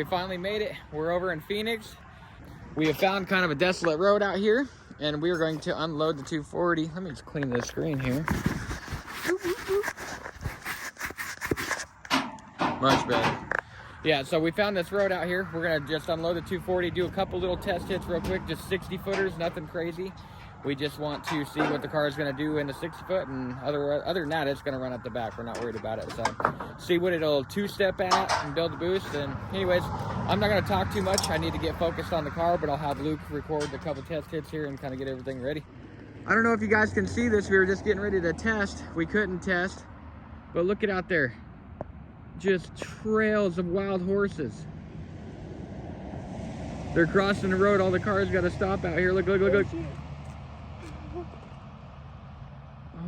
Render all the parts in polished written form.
finally made it. We're over in Phoenix. We have found kind of a desolate road out here, and we are going to unload the 240. Let me just clean this screen here. Much better. Yeah, so we found this road out here. We're gonna just unload the 240, do a couple little test hits real quick, just 60 footers, nothing crazy. We just want to see what the car is gonna do in the 60 foot, and other than that, it's gonna run at the back. We're not worried about it. So see what it'll two-step at and build the boost. And anyways, I'm not gonna talk too much. I need to get focused on the car, but I'll have Luke record a couple test hits here and kind of get everything ready. I don't know if you guys can see this. We were just getting ready to test. We couldn't test, but look at out there. Just trails of wild horses. They're crossing the road. All the cars got to stop out here. Look, look, look, look.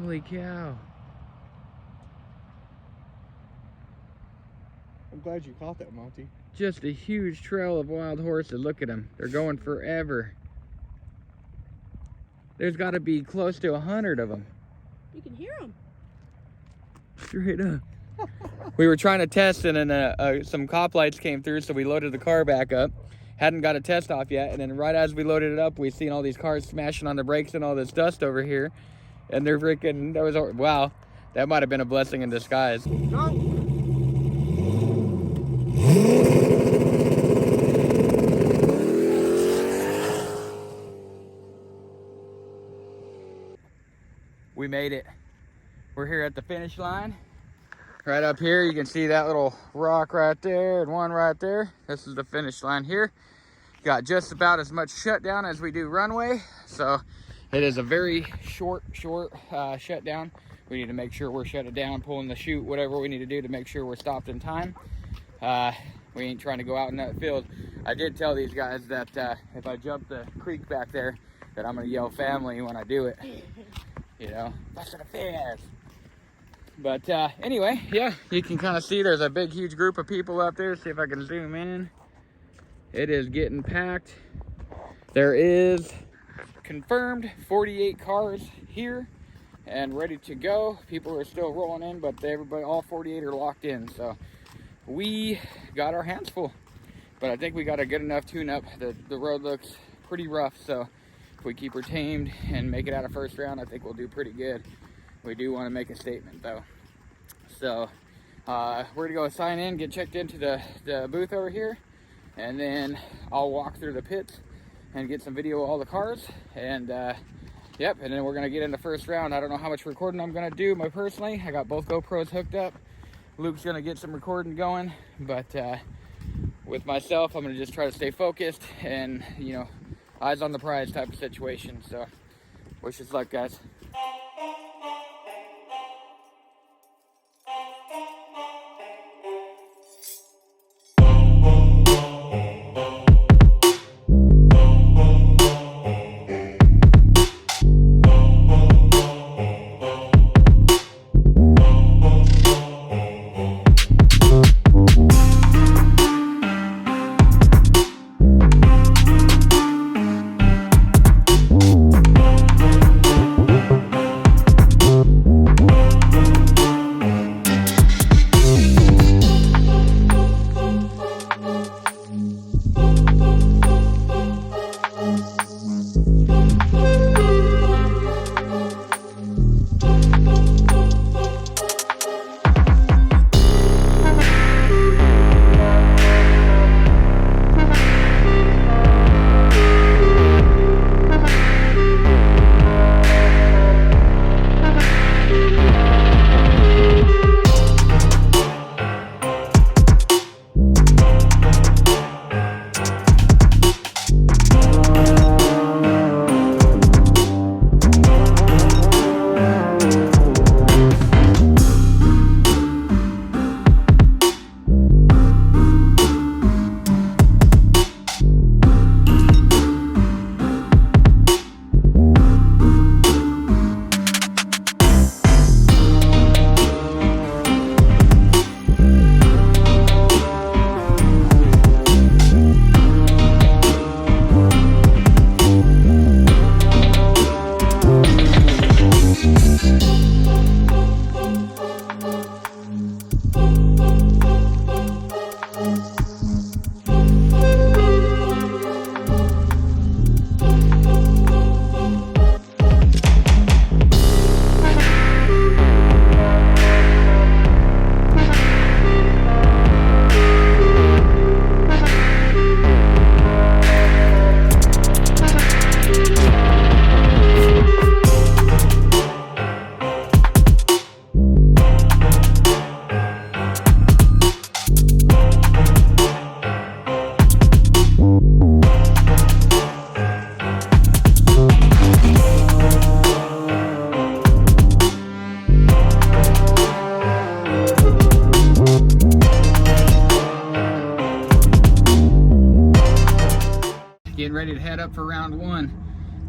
Holy cow. I'm glad you caught that, Monty. Just a huge trail of wild horses. Look at them. They're going forever. There's got to be close to 100 of them. You can hear them. Straight up. We were trying to test, and then some cop lights came through, so we loaded the car back up. Hadn't got a test off yet, and then right as we loaded it up, we seen all these cars smashing on the brakes and all this dust over here. And they're freaking, that was, wow, that might have been a blessing in disguise. We made it. We're here at the finish line. Right up here, you can see that little rock right there and one right there. This is the finish line here. Got just about as much shutdown as we do runway. So it is a very short shutdown. We need to make sure we're shut it down, pulling the chute, whatever we need to do to make sure we're stopped in time. We ain't trying to go out in that field. I did tell these guys that if I jump the creek back there, that I'm gonna yell family when I do it. You know, busting a fence. But anyway, yeah, you can kind of see there's a big, huge group of people up there. See if I can zoom in. It is getting packed. There is confirmed 48 cars here and ready to go. People are still rolling in, but everybody, all 48 are locked in. So we got our hands full, but I think we got a good enough tune-up. The road looks pretty rough, so if we keep her tamed and make it out of first round, I think we'll do pretty good. We do want to make a statement though. So we're gonna go sign in, get checked into the booth over here, and then I'll walk through the pits and get some video of all the cars. And yep, and then we're gonna get into first round. I don't know how much recording I'm gonna do personally. I got both GoPros hooked up. Luke's gonna get some recording going, but with myself, I'm gonna just try to stay focused and, you know, eyes on the prize type of situation. So wish us luck, guys. head up for round one.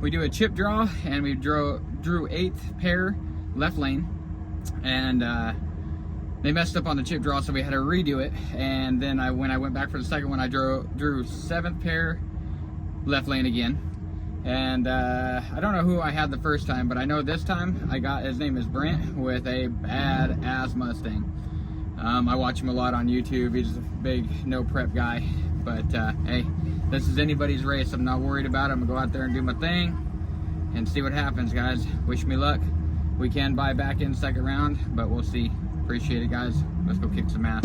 We do a chip draw, and we drew 8th pair left lane, and they messed up on the chip draw, so we had to redo it. And then when I went back for the second one, I drew 7th pair left lane again. And I don't know who I had the first time, but I know this time I got, his name is Brent, with a badass Mustang. I watch him a lot on YouTube. He's a big no prep guy, but hey, this is anybody's race. I'm not worried about it. I'm gonna go out there and do my thing and see what happens, guys. Wish me luck. We can buy back in second round, but we'll see. Appreciate it, guys. Let's go kick some ass.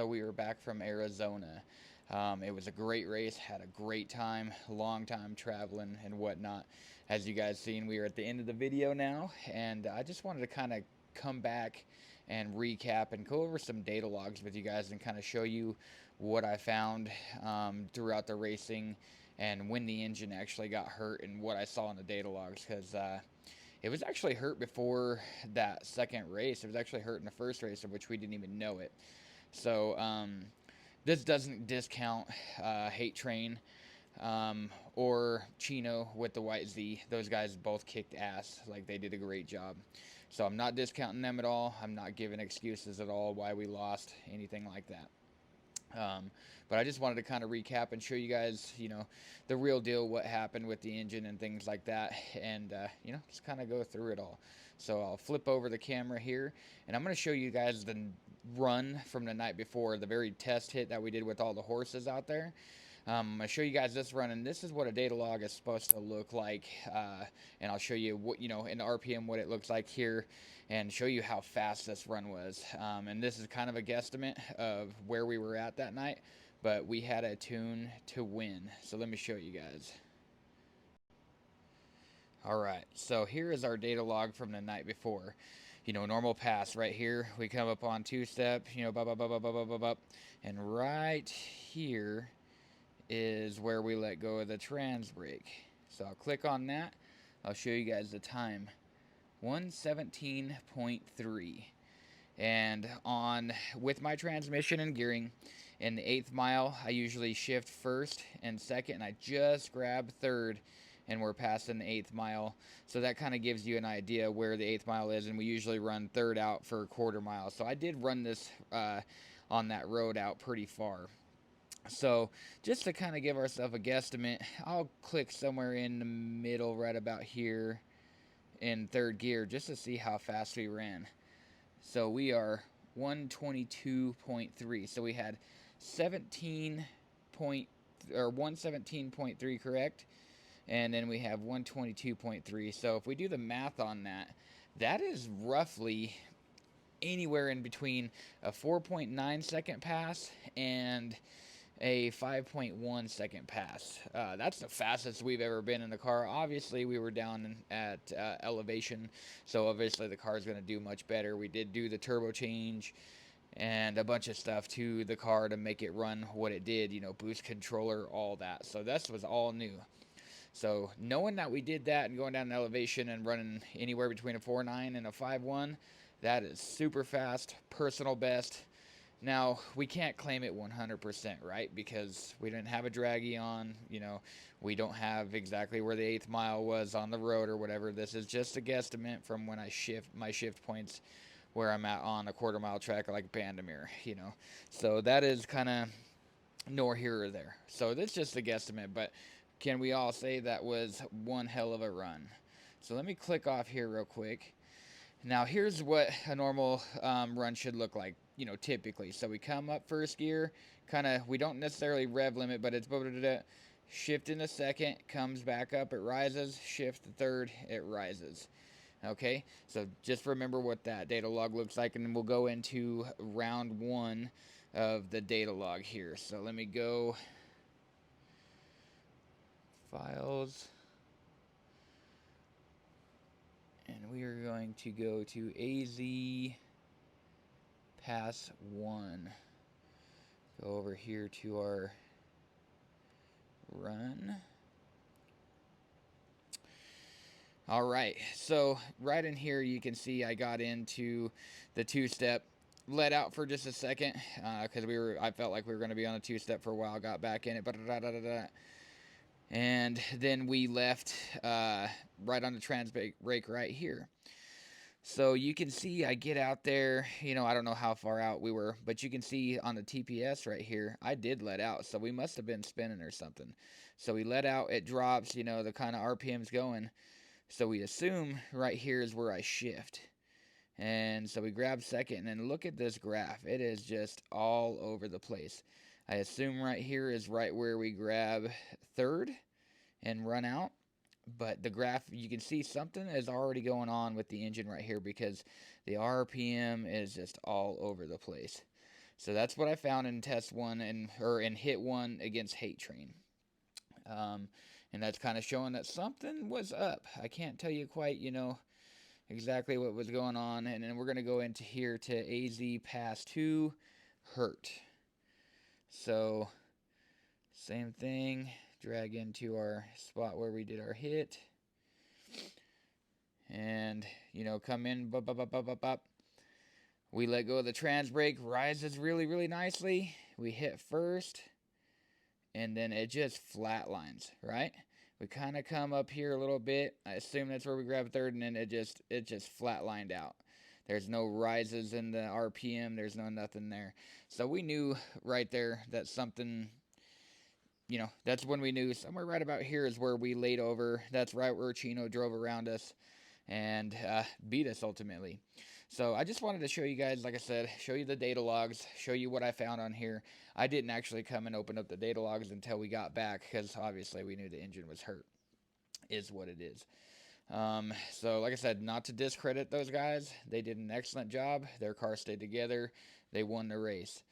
So we were back from Arizona. It was a great race, had a great time, long time traveling and whatnot. As you guys seen, we are at the end of the video now, and I just wanted to kind of come back and recap and go over some data logs with you guys and kind of show you what I found throughout the racing and when the engine actually got hurt and what I saw in the data logs, because it was actually hurt before that second race. It was actually hurt in the first race, of which we didn't even know it. So this doesn't discount Hate Train or Chino with the White Z. Those guys both kicked ass. Like, they did a great job. So I'm not discounting them at all. I'm not giving excuses at all why we lost, anything like that. But I just wanted to kind of recap and show you guys, the real deal, what happened with the engine and things like that, and, just kind of go through it all. So I'll flip over the camera here, and I'm going to show you guys the run from the night before, the very test hit that we did with all the horses out there. I'm going to show you guys this run, and this is what a data log is supposed to look like, and I'll show you what, in the RPM, what it looks like here, and show you how fast this run was. And this is kind of a guesstimate of where we were at that night, but we had a tune to win. So let me show you guys. Alright, so here is our data log from the night before. Normal pass right here. We come up on two-step, and right here is where we let go of the trans brake. So I'll click on that. I'll show you guys the time. 117.3. And with my transmission and gearing, in the 8th mile, I usually shift first and second, and I just grab third, and we're passing the 8th mile. So that kind of gives you an idea where the 8th mile is, and we usually run third out for a quarter mile. So I did run this on that road out pretty far. So just to kind of give ourselves a guesstimate, I'll click somewhere in the middle right about here in third gear just to see how fast we ran. So we are 122.3. So we had 117.3 correct, and then we have 122.3. So if we do the math on that, that is roughly anywhere in between a 4.9 second pass and a 5.1 second pass. That's the fastest we've ever been in the car. Obviously, we were down at elevation, so obviously the car is going to do much better. We did do the turbo change and a bunch of stuff to the car to make it run what it did, boost controller, all that. So this was all new. So knowing that we did that and going down in elevation and running anywhere between a 4.9 and a 5.1, that is super fast, personal best. Now, we can't claim it 100%, right? Because we didn't have a draggy on, we don't have exactly where the 8th mile was on the road or whatever. This is just a guesstimate from when I shift my shift points where I'm at on a quarter mile track like Bandamere, So that is kind of nor here or there. So that's just a guesstimate, but can we all say that was one hell of a run? So let me click off here real quick. Now here's what a normal run should look like, typically. So we come up first gear, we don't necessarily rev limit, but it's shift in the second, comes back up, it rises, shift the third, it rises. Okay, so just remember what that data log looks like, and then we'll go into round one of the data log here. So let me go files. And we are going to go to AZ Pass 1. Go over here to our run. All right, so right in here you can see I got into the two-step, let out for just a second because I felt like we were going to be on a two-step for a while, got back in it, and then we left right on the trans brake right here. So you can see I get out there, I don't know how far out we were, but you can see on the TPS right here, I did let out. So we must have been spinning or something. So we let out, it drops, the kind of RPM's going. So we assume right here is where I shift. And so we grab second, and then look at this graph. It is just all over the place. I assume right here is right where we grab third and run out. But the graph, you can see something is already going on with the engine right here because the RPM is just all over the place. So that's what I found in test one or in hit one against Hate Train. And that's kind of showing that something was up. I can't tell you quite, exactly what was going on. And then we're going to go into here to AZ Pass 2 Hurt. So, same thing. Drag into our spot where we did our hit. And, come in, bop, bop, bop, bop, bop, bop. We let go of the trans brake, rises really, really nicely. We hit first, and then it just flatlines, right? We kind of come up here a little bit. I assume that's where we grab third, and then it just flatlined out. There's no rises in the RPM. There's no nothing there. So we knew right there that something, that's when we knew somewhere right about here is where we laid over. That's right where Chino drove around us and beat us ultimately. So I just wanted to show you guys, like I said, show you the data logs, show you what I found on here. I didn't actually come and open up the data logs until we got back because obviously we knew the engine was hurt, is what it is. So like I said, not to discredit those guys. They did an excellent job. Their car stayed together. They won the race.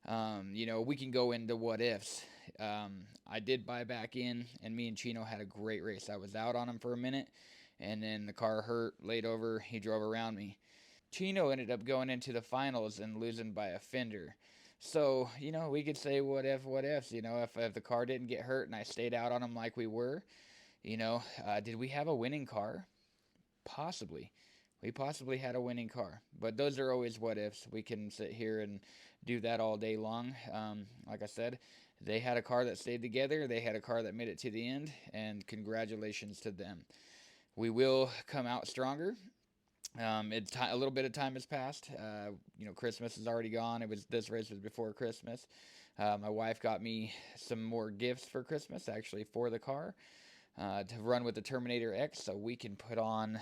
We can go into what ifs. I did buy back in, and me and Chino had a great race. I was out on him for a minute, and then the car hurt, laid over. He drove around me. Chino ended up going into the finals and losing by a fender. So, we could say what ifs. If the car didn't get hurt and I stayed out on him like we were, did we have a winning car? Possibly. We possibly had a winning car. But those are always what ifs. We can sit here and do that all day long. Like I said, they had a car that stayed together. They had a car that made it to the end. And congratulations to them. We will come out stronger. A little bit of time has passed. Christmas is already gone. This race was before Christmas. My wife got me some more gifts for Christmas, actually, for the car to run with the Terminator X, so we can put on,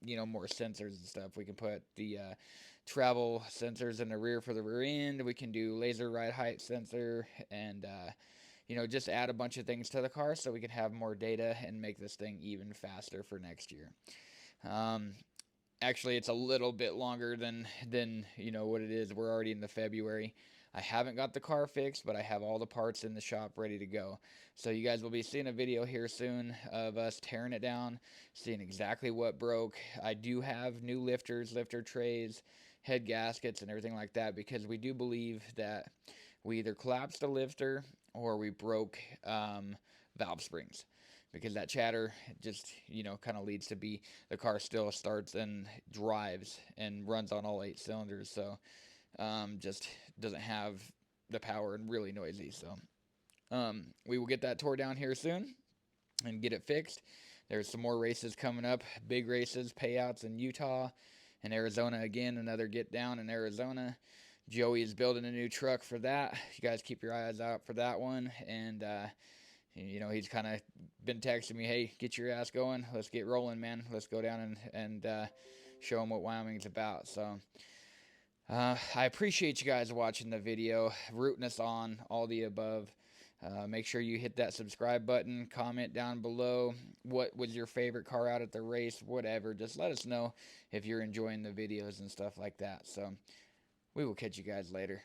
more sensors and stuff. We can put the travel sensors in the rear for the rear end. We can do laser ride height sensor and, just add a bunch of things to the car so we can have more data and make this thing even faster for next year. Actually, it's a little bit longer than what it is. We're already in the February. I haven't got the car fixed, but I have all the parts in the shop ready to go. So you guys will be seeing a video here soon of us tearing it down, seeing exactly what broke. I do have new lifters, lifter trays, head gaskets, and everything like that because we do believe that we either collapsed the lifter or we broke valve springs. Because that chatter just, kind of leads to the car still starts and drives and runs on all 8 cylinders. So just doesn't have the power and really noisy. So we will get that tore down here soon and get it fixed. There's some more races coming up, big races, payouts in Utah and Arizona again, another get down in Arizona. Joey is building a new truck for that. You guys keep your eyes out for that one. And, he's kind of been texting me, hey, get your ass going. Let's get rolling, man. Let's go down and show him what Wyoming's about. So I appreciate you guys watching the video, rooting us on, all the above. Make sure you hit that subscribe button, comment down below what was your favorite car out at the race, whatever. Just let us know if you're enjoying the videos and stuff like that. So we will catch you guys later.